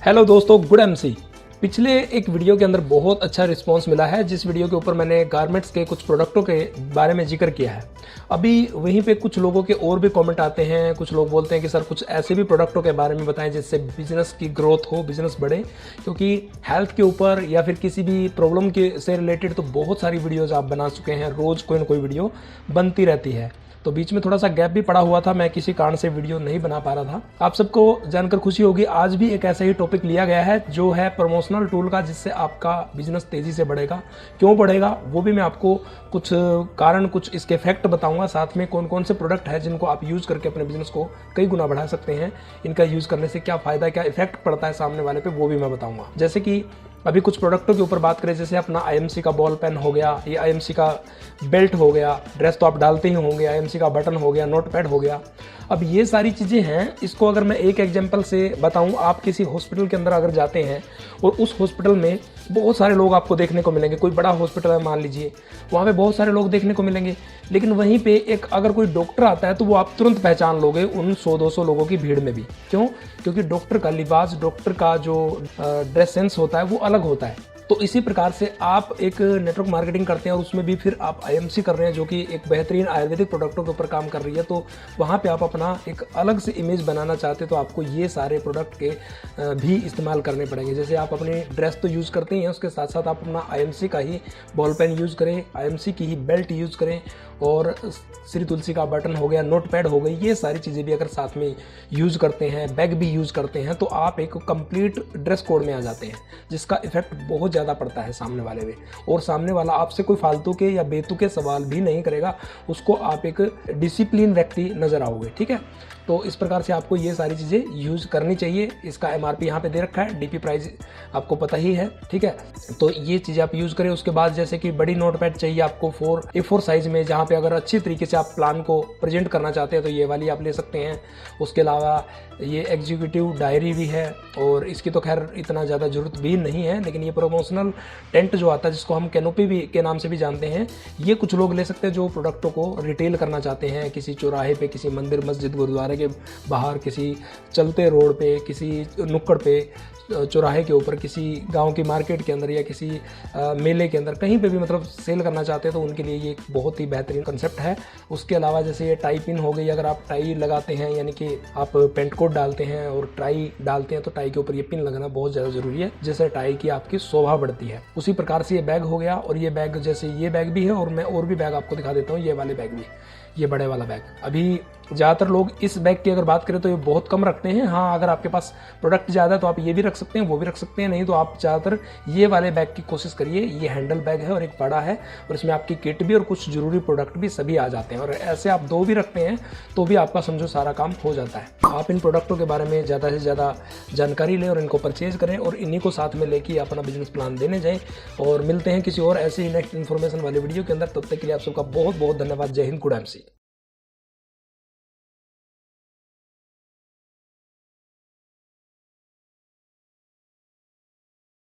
Hello दोस्तों, good MC. पिछले एक वीडियो के अंदर बहुत अच्छा रिस्पांस मिला है, जिस वीडियो के ऊपर मैंने गारमेंट्स के कुछ प्रोडक्टों के बारे में जिक्र किया है। अभी वहीं पे कुछ लोगों के और भी कमेंट आते हैं। कुछ लोग बोलते हैं कि सर कुछ ऐसे भी प्रोडक्टों के बारे में बताएं जिससे बिजनेस की ग्रोथ हो, बिजनेस बढ़े। क्योंकि हेल्थ के ऊपर या फिर किसी भी प्रॉब्लम के से रिलेटेड तो बहुत सारी वीडियोज़ आप बना चुके हैं, रोज़ कोई ना कोई वीडियो बनती रहती है। तो बीच में थोड़ा सा गैप भी पड़ा हुआ था, मैं किसी कारण से वीडियो नहीं बना पा रहा था। आप सबको जानकर खुशी होगी, आज भी एक ऐसा ही टॉपिक लिया गया है जो है प्रमोशनल टूल का, जिससे आपका बिजनेस तेजी से बढ़ेगा। क्यों बढ़ेगा वो भी मैं आपको कुछ कारण, कुछ इसके फैक्ट बताऊंगा। साथ में कौन कौन से प्रोडक्ट है जिनको आप यूज करके अपने बिजनेस को कई गुना बढ़ा सकते हैं, इनका यूज करने से क्या फायदा, क्या इफेक्ट पड़ता है सामने वाले पे, वो भी मैं बताऊंगा। जैसे कि अभी कुछ प्रोडक्टों के ऊपर बात करें, जैसे अपना आईएमसी का बॉल पेन हो गया, ये आईएमसी का बेल्ट हो गया, ड्रेस तो आप डालते ही होंगे, आईएमसी का बटन हो गया, नोट पैड हो गया। अब ये सारी चीज़ें हैं, इसको अगर मैं एक एग्जांपल से बताऊं, आप किसी हॉस्पिटल के अंदर अगर जाते हैं और उस हॉस्पिटल में बहुत सारे लोग आपको देखने को मिलेंगे। कोई बड़ा हॉस्पिटल है मान लीजिए, वहाँ पे बहुत सारे लोग देखने को मिलेंगे, लेकिन वहीं पे एक अगर कोई डॉक्टर आता है तो वो आप तुरंत पहचान लोगे उन 100-200 लोगों की भीड़ में भी। क्यों? क्योंकि डॉक्टर का लिबास, डॉक्टर का जो ड्रेस सेंस होता है वो अलग होता है। तो इसी प्रकार से आप एक नेटवर्क मार्केटिंग करते हैं और उसमें भी फिर आप आईएमसी कर रहे हैं, जो कि एक बेहतरीन आयुर्वेदिक प्रोडक्टों के ऊपर काम कर रही है। तो वहाँ पे आप अपना एक अलग से इमेज बनाना चाहते हैं, तो आपको ये सारे प्रोडक्ट के भी इस्तेमाल करने पड़ेंगे। जैसे आप अपनी ड्रेस तो यूज़ करते ही हैं, उसके साथ साथ आप अपना आईएमसी का ही बॉल पेन यूज़ करें, आईएमसी की ही बेल्ट यूज़ करें, और श्री तुलसी का बटन हो गया, नोट पैड हो गई, ये सारी चीज़ें भी अगर साथ में यूज़ करते हैं, बैग भी यूज़ करते हैं, तो आप एक कंप्लीट ड्रेस कोड में आ जाते हैं, जिसका इफेक्ट बहुत ज़्यादा पड़ता है सामने वाले में। और सामने वाला आपसे कोई फालतू के या बेतुके सवाल भी नहीं करेगा, उसको आप एक डिसिप्लिन व्यक्ति नज़र आओगे। ठीक है, तो इस प्रकार से आपको ये सारी चीज़ें यूज़ करनी चाहिए। इसका एमआरपी यहाँ पे दे रखा है, डीपी प्राइस आपको पता ही है। ठीक है, तो ये चीज़ें आप यूज़ करें। उसके बाद जैसे कि बड़ी नोटपैड चाहिए आपको 4A4 साइज़ में, जहाँ पे अगर अच्छी तरीके से आप प्लान को प्रेजेंट करना चाहते हैं तो ये वाली आप ले सकते हैं। उसके अलावा ये एग्जीक्यूटिव डायरी भी है, और इसकी तो खैर इतना ज़्यादा ज़रूरत भी नहीं है, लेकिन ये प्रमोशनल टेंट जो आता है, जिसको हम कैनोपी भी के नाम से भी जानते हैं, ये कुछ लोग ले सकते हैं जो प्रोडक्टों को रिटेल करना चाहते हैं। किसी चौराहे पे, किसी मंदिर, मस्जिद, गुरुद्वारे के बाहर, किसी चलते रोड पे, किसी नुक्कड़ पे, चौराहे के ऊपर, किसी गांव की मार्केट के अंदर, या किसी मेले के अंदर, कहीं पे भी मतलब सेल करना चाहते हैं, तो उनके लिए ये एक बहुत ही बेहतरीन कंसेप्ट है। उसके अलावा जैसे ये टाई पिन हो गई, अगर आप टाई लगाते हैं, यानी कि आप पेंट कोट डालते हैं और टाई डालते हैं, तो टाई के ऊपर ये पिन लगाना बहुत ज़्यादा ज़रूरी है, जिससे टाई की आपकी शोभा बढ़ती है। उसी प्रकार से ये बैग हो गया, और ये बैग, जैसे ये बैग भी है, और मैं और भी बैग आपको दिखा देता हूँ। ये वाले बैग भी, ये बड़े वाला बैग, अभी ज़्यादातर लोग इस बैग की अगर बात करें तो ये बहुत कम रखते हैं। हाँ, अगर आपके पास प्रोडक्ट ज़्यादा है तो आप ये भी रख सकते हैं, वो भी रख सकते हैं, नहीं तो आप ज़्यादातर ये वाले बैग की कोशिश करिए। ये हैंडल बैग है और एक बड़ा है, और इसमें आपकी किट भी और कुछ जरूरी प्रोडक्ट भी सभी आ जाते हैं। और ऐसे आप 2 भी रखते हैं तो भी आपका समझो सारा काम हो जाता है। आप इन प्रोडक्टों के बारे में ज़्यादा से ज़्यादा जानकारी लें और इनको परचेज करें, और इन्हीं को साथ में लेके अपना बिजनेस प्लान देने जाएँ। और मिलते हैं किसी और ऐसे ही नेक्स्ट इन्फॉर्मेशन वाली वीडियो के अंदर। तब तक के लिए आप सबका बहुत बहुत धन्यवाद। जय हिंद, गुड एमसी।